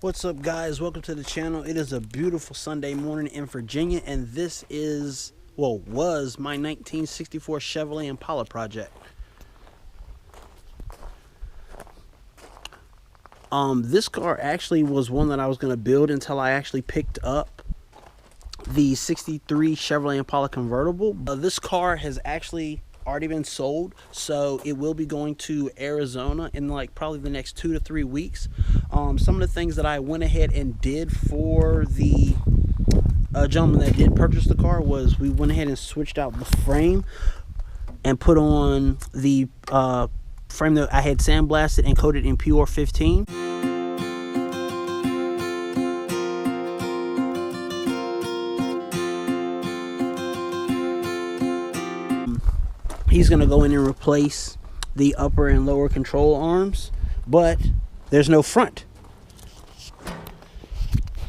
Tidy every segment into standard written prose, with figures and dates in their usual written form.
What's up, guys? Welcome to the channel. It is a beautiful Sunday morning in Virginia, and this is, well, was my 1964 Chevrolet Impala project. This car actually was one that I was going to build until I actually picked up the 63 Chevrolet Impala convertible. This car has actually already been sold, so it will be going to Arizona in like probably the next 2 to 3 weeks. Some of the things that I went ahead and did for the gentleman that did purchase the car was we went ahead and switched out the frame and put on the frame that I had sandblasted and coated in Pure 15. He's going to go in and replace the upper and lower control arms, but there's no front.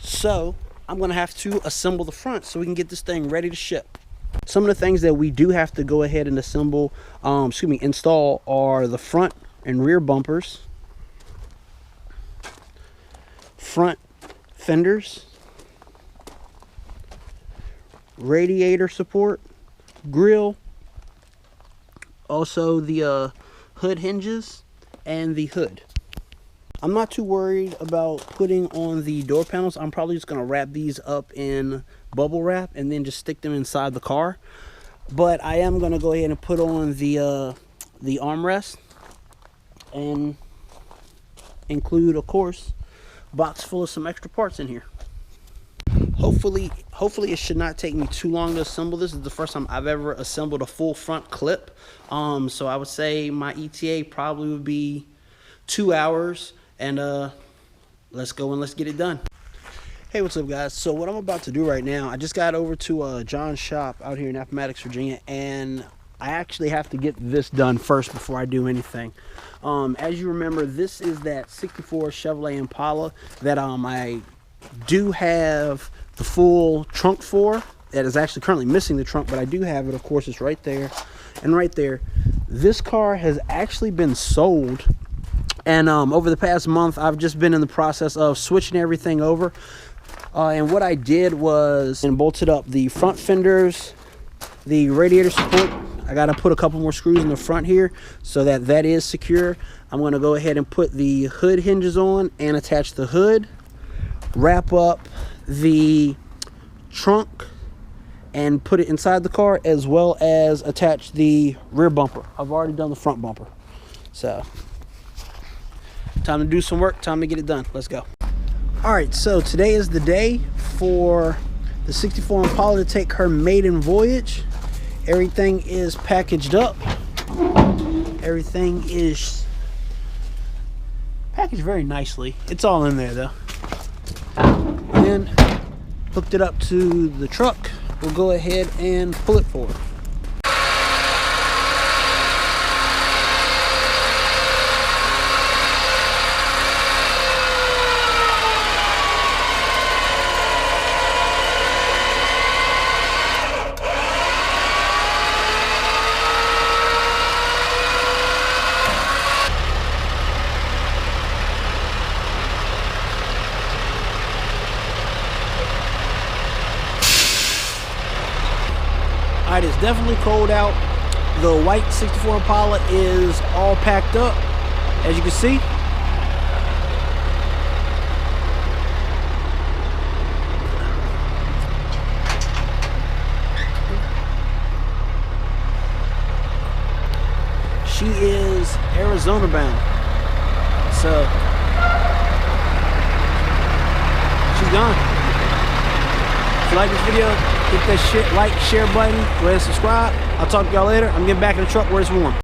So I'm going to have to assemble the front so we can get this thing ready to ship. Some of the things that we do have to go ahead and assemble, install are the front and rear bumpers, front fenders, radiator support, grille, also the hood hinges and the hood. I'm not too worried about putting on the door panels. I'm probably just going to wrap these up in bubble wrap and then just stick them inside the car. But I am going to go ahead and put on the armrest and include, of course, a box full of some extra parts in here. Hopefully it should not take me too long to assemble this. This is the first time I've ever assembled a full front clip. So I would say my ETA probably would be 2 hours, and let's go and let's get it done. Hey, what's up, guys? So what I'm about to do right now, I just got over to John's shop out here in Appomattox, Virginia, and I actually have to get this done first before I do anything. As you remember, this is that 64 Chevrolet Impala that I do have the full trunk for. That is actually currently missing the trunk, but I do have it. Of course, it's right there and right there. This car has actually been sold, and over the past month I've just been in the process of switching everything over, and what I did was bolted up the front fenders, the radiator support. I got to put a couple more screws in the front here so that is secure. I'm going to go ahead and put the hood hinges on and attach the hood, wrap up the trunk and put it inside the car, as well as attach the rear bumper. I've already done the front bumper, so time to do some work, time to get it done. Let's go. All right, so today is the day for the 64 Impala to take her maiden voyage. Everything is packaged up. Everything is packaged very nicely. It's all in there though. And hooked it up to the truck. We'll go ahead and pull it forward. Alright, it's definitely cold out. The white 64 Impala is all packed up, as you can see. She is Arizona bound, so she's gone. If you like this video, hit that like, share button, go ahead and subscribe. I'll talk to y'all later. I'm getting back in the truck where it's warm.